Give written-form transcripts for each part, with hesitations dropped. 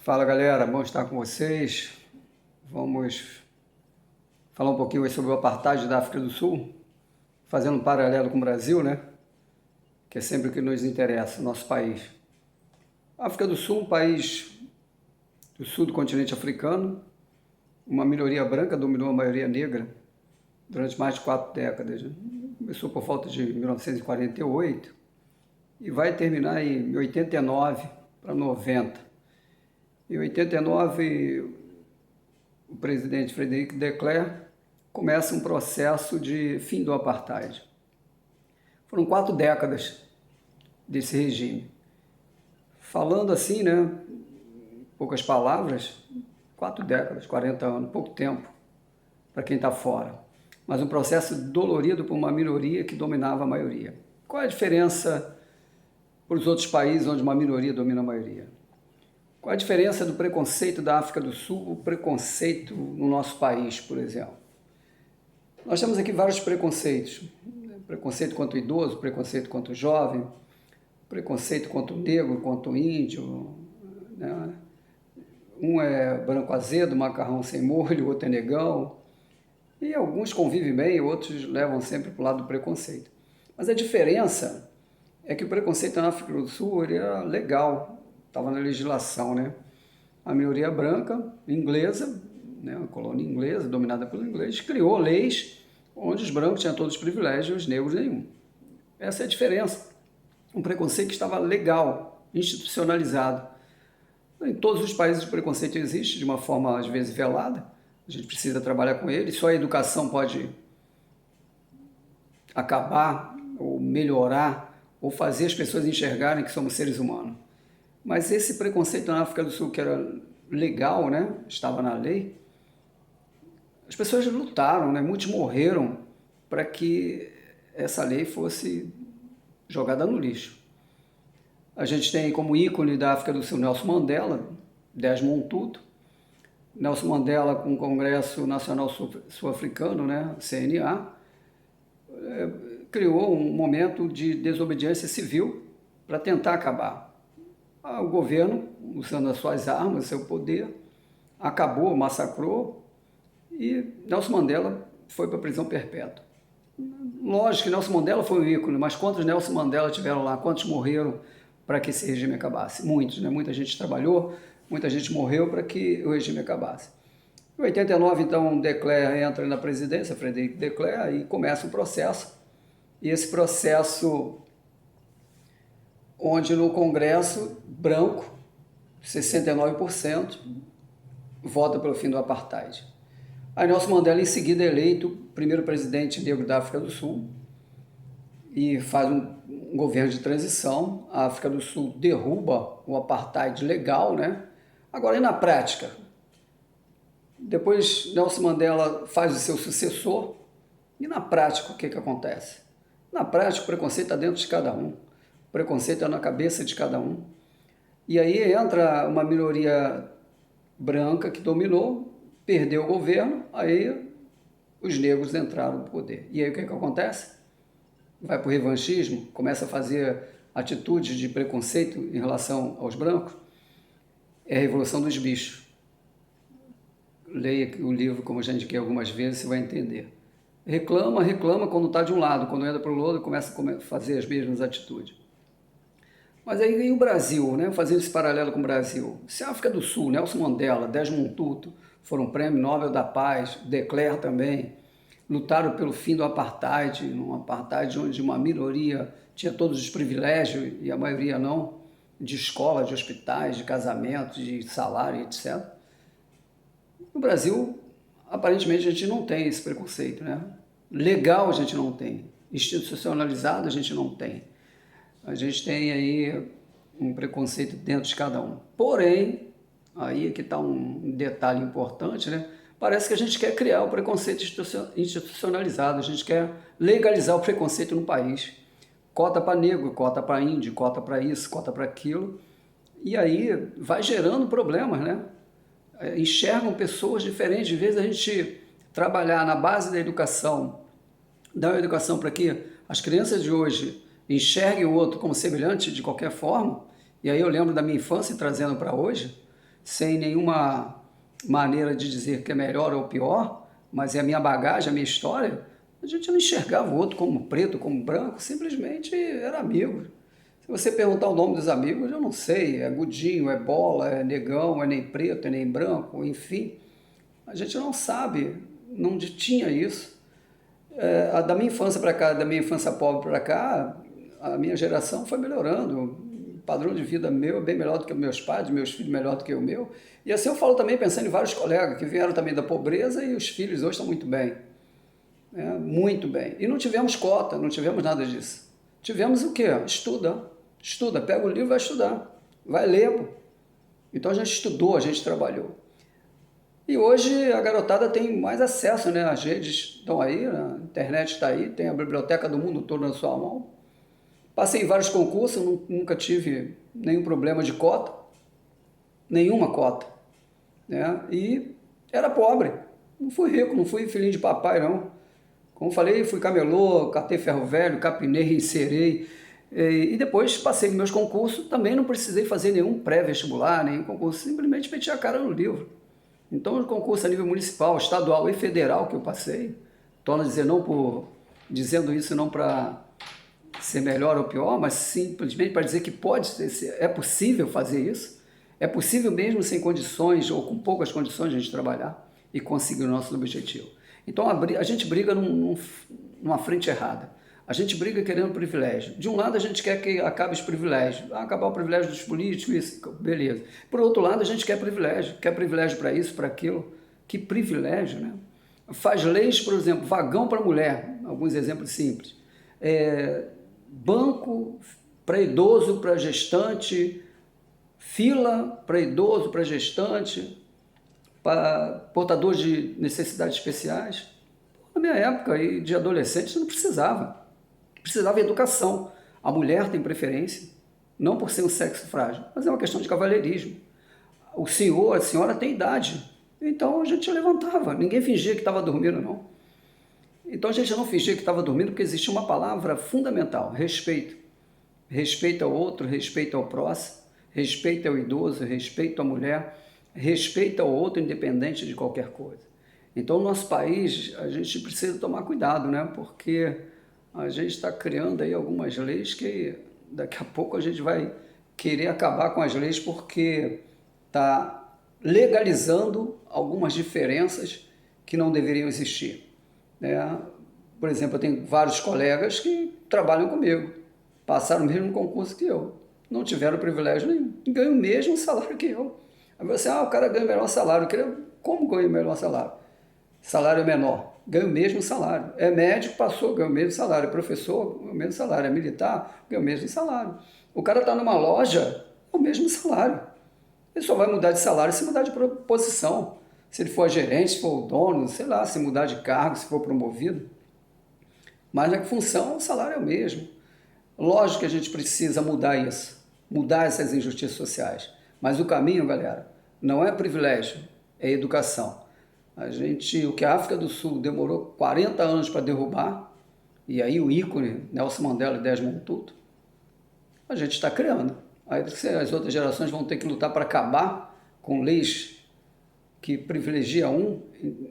Fala galera, bom estar com vocês. Vamos falar um pouquinho aí sobre o apartheid da África do Sul, fazendo um paralelo com o Brasil, né? Que é sempre o que nos interessa, o nosso país. A África do Sul, um país do sul do continente africano, uma minoria branca dominou a maioria negra durante mais de 4 décadas. Né? Começou por volta de 1948 e vai terminar em 89 para 90. Em 89, o presidente Frederic de Klerk começa um processo de fim do apartheid. Foram 4 décadas desse regime. Falando assim, né, poucas palavras, 4 décadas, 40 anos, pouco tempo para quem está fora. Mas um processo dolorido por uma minoria que dominava a maioria. Qual é a diferença para os outros países onde uma minoria domina a maioria? Qual a diferença do preconceito da África do Sul, o preconceito no nosso país, por exemplo? Nós temos aqui vários preconceitos. Preconceito contra o idoso, preconceito contra o jovem, preconceito contra o negro, contra o índio. Né? Um é branco azedo, macarrão sem molho, outro é negão. E alguns convivem bem, outros levam sempre para o lado do preconceito. Mas a diferença é que o preconceito na África do Sul ele era legal. Estava na legislação, né? A minoria branca, inglesa, né, uma colônia inglesa, dominada pelo inglês, criou leis onde os brancos tinham todos os privilégios e os negros nenhum. Essa é a diferença. Um preconceito que estava legal, institucionalizado. Em todos os países o preconceito existe, de uma forma às vezes velada. A gente precisa trabalhar com ele. Só a educação pode acabar, ou melhorar, ou fazer as pessoas enxergarem que somos seres humanos. Mas esse preconceito na África do Sul, que era legal, né? Estava na lei, as pessoas lutaram, né? Muitos morreram para que essa lei fosse jogada no lixo. A gente tem como ícone da África do Sul Nelson Mandela, Desmond Tutu. Nelson Mandela com o Congresso Nacional Sul-Africano, né? CNA, criou um momento de desobediência civil para tentar acabar. O governo, usando as suas armas, seu poder, acabou, massacrou e Nelson Mandela foi para a prisão perpétua. Lógico que Nelson Mandela foi um ícone, mas quantos Nelson Mandela tiveram lá? Quantos morreram para que esse regime acabasse? Muitos, né? Muita gente trabalhou, muita gente morreu para que o regime acabasse. Em 89, então, de Klerk entra na presidência, Frederic de Klerk, e começa um processo. E esse processo onde no Congresso, branco, 69%, vota pelo fim do apartheid. Aí Nelson Mandela, em seguida, é eleito primeiro presidente negro da África do Sul e faz um governo de transição. A África do Sul derruba o apartheid legal, né? Agora, e na prática? Depois Nelson Mandela faz o seu sucessor e na prática o que acontece? Na prática o preconceito está dentro de cada um. O preconceito é na cabeça de cada um. E aí entra uma minoria branca que dominou, perdeu o governo, aí os negros entraram no poder. E aí o que acontece? Vai para o revanchismo, começa a fazer atitudes de preconceito em relação aos brancos. É a Revolução dos Bichos. Leia o livro, como eu já indiquei algumas vezes, você vai entender. Reclama quando está de um lado, quando entra para o outro, começa a fazer as mesmas atitudes. Mas aí vem o Brasil, né? Fazendo esse paralelo com o Brasil. Se a África do Sul, Nelson Mandela, Desmond Tutu foram Prêmio Nobel da Paz, de Klerk também, lutaram pelo fim do apartheid, num apartheid onde uma minoria tinha todos os privilégios e a maioria não, de escola, de hospitais, de casamentos, de salário, etc. No Brasil, aparentemente, a gente não tem esse preconceito, né? Legal a gente não tem, institucionalizado a gente não tem. A gente tem aí um preconceito dentro de cada um. Porém, aí é que está um detalhe importante, né? Parece que a gente quer criar o preconceito institucionalizado, a gente quer legalizar o preconceito no país. Cota para negro, cota para índio, cota para isso, cota para aquilo. E aí vai gerando problemas, né? Enxergam pessoas diferentes. Em vez da gente trabalhar na base da educação, dar uma educação para que as crianças de hoje enxerguem o outro como semelhante de qualquer forma, e aí eu lembro da minha infância trazendo para hoje, sem nenhuma maneira de dizer que é melhor ou pior, mas é a minha bagagem, a minha história, a gente não enxergava o outro como preto, como branco, simplesmente era amigo. Se você perguntar o nome dos amigos, eu não sei, é Gudinho, é Bola, é Negão, é nem preto, é nem branco, enfim. A gente não sabe, não tinha isso. Da minha infância para cá, da minha infância pobre para cá, a minha geração foi melhorando. O padrão de vida meu é bem melhor do que os meus pais, meus filhos melhor do que o meu. E assim eu falo também pensando em vários colegas que vieram também da pobreza e os filhos hoje estão muito bem. Muito bem. E não tivemos cota, não tivemos nada disso. Tivemos o quê? Estuda. Estuda, pega o livro e vai estudar. Vai ler. Pô. Então a gente estudou, a gente trabalhou. E hoje a garotada tem mais acesso, né? As redes estão aí, a internet está aí, tem a biblioteca do mundo todo na sua mão. Passei em vários concursos, nunca tive nenhum problema de cota, nenhuma cota. Né? E era pobre, não fui rico, não fui filhinho de papai, não. Como falei, fui camelô, catei ferro velho, capinei, encerei. E depois passei nos meus concursos, também não precisei fazer nenhum pré-vestibular, nenhum concurso, simplesmente meti a cara no livro. Então, o concurso a nível municipal, estadual e federal que eu passei, torno a dizer, dizendo isso não para ser melhor ou pior, mas simplesmente para dizer que é possível fazer isso, é possível mesmo sem condições ou com poucas condições de a gente trabalhar e conseguir o nosso objetivo. Então, a gente briga numa frente errada. A gente briga querendo privilégio. De um lado, a gente quer que acabe os privilégios. Acabar o privilégio dos políticos, isso, beleza. Por outro lado, a gente quer privilégio para isso, para aquilo. Que privilégio, né? Faz leis, por exemplo, vagão para mulher, alguns exemplos simples. Banco para idoso, para gestante, fila para idoso, para gestante, para portadores de necessidades especiais. Na minha época de adolescente, isso não precisava. Precisava de educação. A mulher tem preferência, não por ser um sexo frágil, mas é uma questão de cavalheirismo. O senhor, a senhora tem idade, então a gente levantava. Ninguém fingia que estava dormindo, não. Então a gente não fingia que estava dormindo porque existia uma palavra fundamental, respeito. Respeito ao outro, respeito ao próximo, respeito ao idoso, respeito à mulher, respeito ao outro independente de qualquer coisa. Então no nosso país a gente precisa tomar cuidado, né? Porque a gente está criando aí algumas leis que daqui a pouco a gente vai querer acabar com as leis porque está legalizando algumas diferenças que não deveriam existir. Né? Por exemplo, eu tenho vários colegas que trabalham comigo, passaram o mesmo concurso que eu, não tiveram privilégio nenhum, e ganham o mesmo salário que eu. Aí você, o cara ganha o melhor salário. Como ganha o melhor salário? Salário menor, ganha o mesmo salário. É médico, passou, ganha o mesmo salário. É professor, ganha o mesmo salário. É militar, ganha o mesmo salário. O cara está numa loja, é o mesmo salário. Ele só vai mudar de salário se mudar de posição. Se ele for gerente, se for dono, sei lá, se mudar de cargo, se for promovido. Mas na função, o salário é o mesmo. Lógico que a gente precisa mudar isso, mudar essas injustiças sociais. Mas o caminho, galera, não é privilégio, é educação. O que a África do Sul demorou 40 anos para derrubar, e aí o ícone Nelson Mandela e Desmond Tutu, a gente está criando. Aí as outras gerações vão ter que lutar para acabar com leis que privilegiam um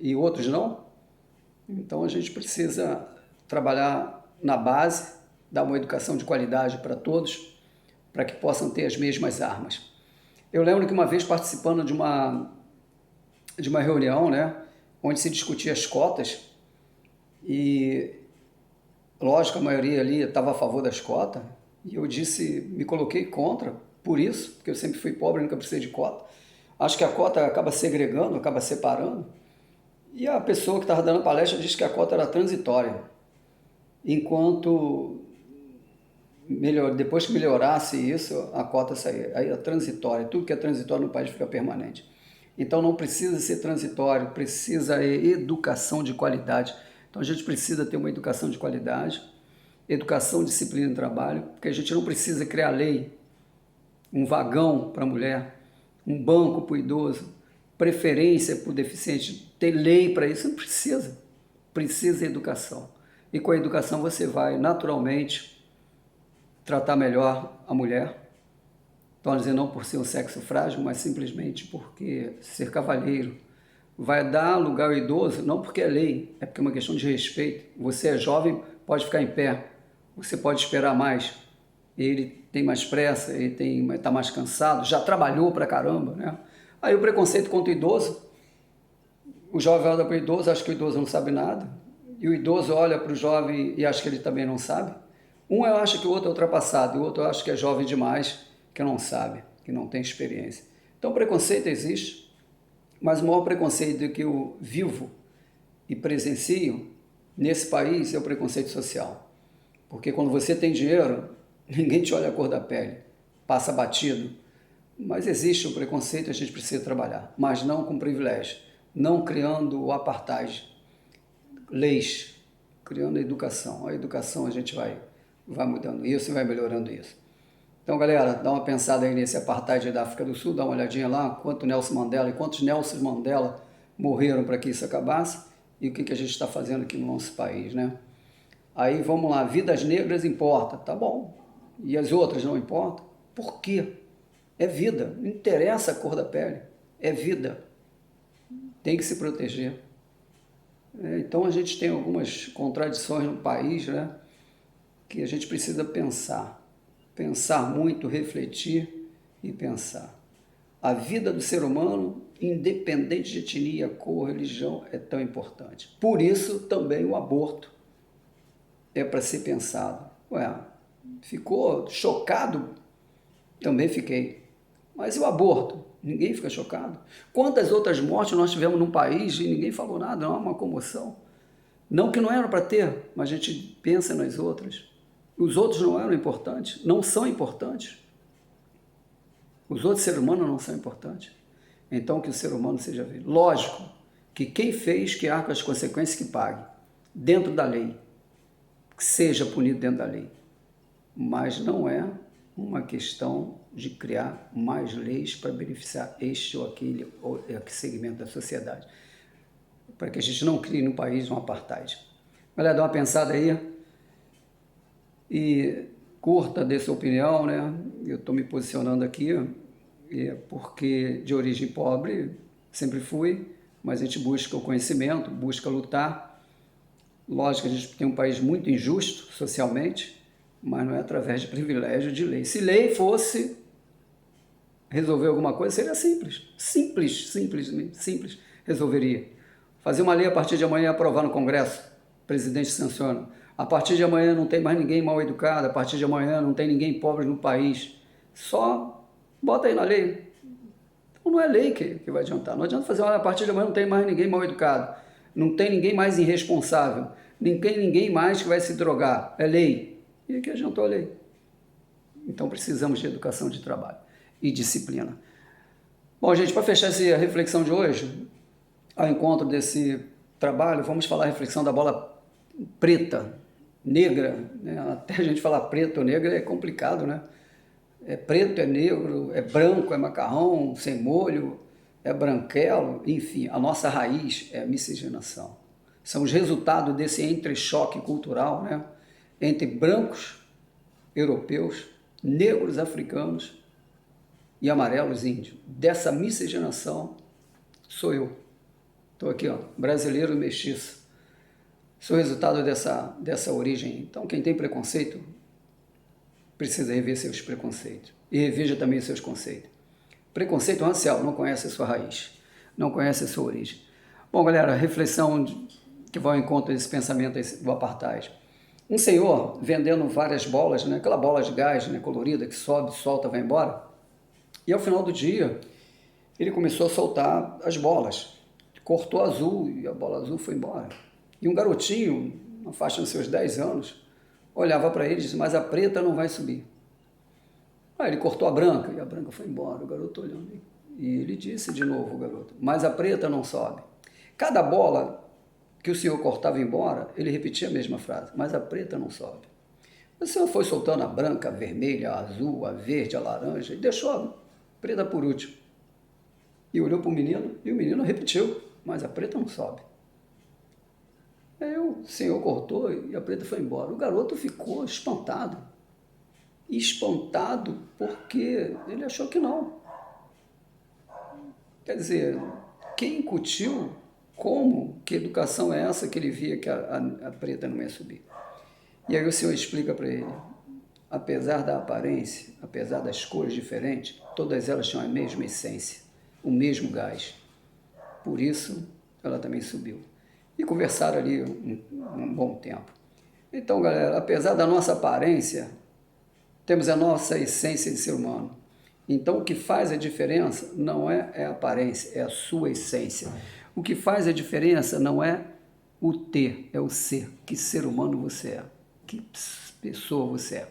e outros não. Então a gente precisa trabalhar na base, dar uma educação de qualidade para todos, para que possam ter as mesmas armas. Eu lembro que uma vez participando de uma reunião, né, onde se discutia as cotas, e lógico, a maioria ali estava a favor das cotas, e eu me coloquei contra, por isso, porque eu sempre fui pobre, nunca precisei de cota. Acho que a cota acaba segregando, acaba separando, e a pessoa que estava dando a palestra disse que a cota era transitória, enquanto depois que melhorasse isso, a cota saía. Aí é transitória, tudo que é transitório no país fica permanente. Então não precisa ser transitório, precisa educação de qualidade. Então a gente precisa ter uma educação de qualidade, educação, disciplina e trabalho, porque a gente não precisa criar lei, um vagão para a mulher, um banco para o idoso, preferência para o deficiente, ter lei para isso, não precisa. Precisa educação. E com a educação você vai naturalmente tratar melhor a mulher, Torna-se não por ser um sexo frágil, mas simplesmente porque ser cavalheiro vai dar lugar ao idoso, não porque é lei, é porque é uma questão de respeito. Você é jovem, pode ficar em pé, você pode esperar mais. Ele tem mais pressa, ele está mais cansado, já trabalhou pra caramba, né? Aí o preconceito contra o idoso, o jovem olha para o idoso, acha que o idoso não sabe nada, e o idoso olha para o jovem e acha que ele também não sabe. Um acha que o outro é ultrapassado, e o outro acha que é jovem demais, que não sabe, que não tem experiência. Então, preconceito existe, mas o maior preconceito que eu vivo e presencio nesse país é o preconceito social. Porque quando você tem dinheiro, ninguém te olha a cor da pele, passa batido. Mas existe o preconceito, a gente precisa trabalhar, mas não com privilégio, não criando o apartheid, leis, criando a educação. A educação a gente vai mudando isso e vai melhorando isso. Então, galera, dá uma pensada aí nesse apartheid da África do Sul, dá uma olhadinha lá, quanto Nelson Mandela e quantos Nelson Mandela morreram para que isso acabasse e o que a gente está fazendo aqui no nosso país, né? Aí, vamos lá, vidas negras importa, tá bom. E as outras não importam? Por quê? É vida, não interessa a cor da pele, é vida. Tem que se proteger. Então, a gente tem algumas contradições no país, né? Que a gente precisa pensar. Pensar muito, refletir e pensar. A vida do ser humano, independente de etnia, cor, religião, é tão importante. Por isso, também o aborto é para ser pensado. Ué, ficou chocado? Também fiquei. Mas e o aborto? Ninguém fica chocado. Quantas outras mortes nós tivemos num país e ninguém falou nada, não é uma comoção. Não que não era para ter, mas a gente pensa nas outras. Os outros não eram importantes, não são importantes. Os outros seres humanos não são importantes. Então que o ser humano seja vivo. Lógico que quem fez que arca as consequências que pague, dentro da lei, que seja punido dentro da lei. Mas não é uma questão de criar mais leis para beneficiar este ou aquele segmento da sociedade. Para que a gente não crie no país um apartheid. Galera, dá uma pensada aí e curta, dê sua opinião, né? Eu estou me posicionando aqui porque de origem pobre sempre fui, mas a gente busca o conhecimento, busca lutar. Lógico que a gente tem um país muito injusto socialmente, mas não é através de privilégio de lei. Se lei fosse resolver alguma coisa, seria simples. Simples, resolveria. Fazer uma lei a partir de amanhã e aprovar no Congresso, o presidente sanciona. A partir de amanhã não tem mais ninguém mal educado, a partir de amanhã não tem ninguém pobre no país. Só bota aí na lei. Então não é lei que vai adiantar. Não adianta fazer, olha, a partir de amanhã não tem mais ninguém mal educado, não tem ninguém mais irresponsável, não tem ninguém mais que vai se drogar. É lei. E que adiantou a lei? Então precisamos de educação de trabalho e disciplina. Bom, gente, para fechar essa reflexão de hoje, ao encontro desse trabalho, vamos falar a reflexão da bola preta, negra, né? Até a gente falar preto ou negra é complicado, né? É preto, é negro, é branco, é macarrão, sem molho, é branquelo, enfim, a nossa raiz é a miscigenação. São os resultados desse entrechoque cultural, né? Entre brancos europeus, negros africanos e amarelos índios. Dessa miscigenação sou eu. Estou aqui, ó, brasileiro mestiço. Sou resultado dessa origem. Então, quem tem preconceito precisa rever seus preconceitos. E reveja também seus conceitos. Preconceito racial, não conhece a sua raiz, não conhece a sua origem. Bom, galera, reflexão que vai ao encontro desse pensamento do apartheid. Um senhor vendendo várias bolas, né, aquela bola de gás, né, colorida, que sobe, solta, vai embora. E ao final do dia, ele começou a soltar as bolas. Cortou azul e a bola azul foi embora. E um garotinho, na faixa dos seus 10 anos, olhava para ele e disse, mas a preta não vai subir. Aí ele cortou a branca e a branca foi embora, o garoto olhando. E ele disse de novo, o garoto, mas a preta não sobe. Cada bola que o senhor cortava embora, ele repetia a mesma frase, mas a preta não sobe. O senhor foi soltando a branca, a vermelha, a azul, a verde, a laranja e deixou a preta por último. E olhou para o menino e o menino repetiu, mas a preta não sobe. Aí o senhor cortou e a preta foi embora. O garoto ficou espantado. espantado porque ele achou que não. Quer dizer, quem incutiu, como, que educação é essa que ele via que a preta não ia subir? E aí o Senhor explica para ele, apesar da aparência, apesar das cores diferentes, todas elas tinham a mesma essência, o mesmo gás. Por isso, ela também subiu. E conversaram ali um bom tempo. Então, galera, apesar da nossa aparência, temos a nossa essência de ser humano. Então, o que faz a diferença não é a aparência, é a sua essência. O que faz a diferença não é o ter, é o ser. Que ser humano você é, que pessoa você é.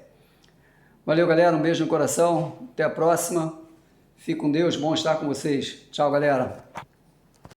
Valeu, galera, um beijo no coração, até a próxima. Fique com Deus, bom estar com vocês. Tchau, galera.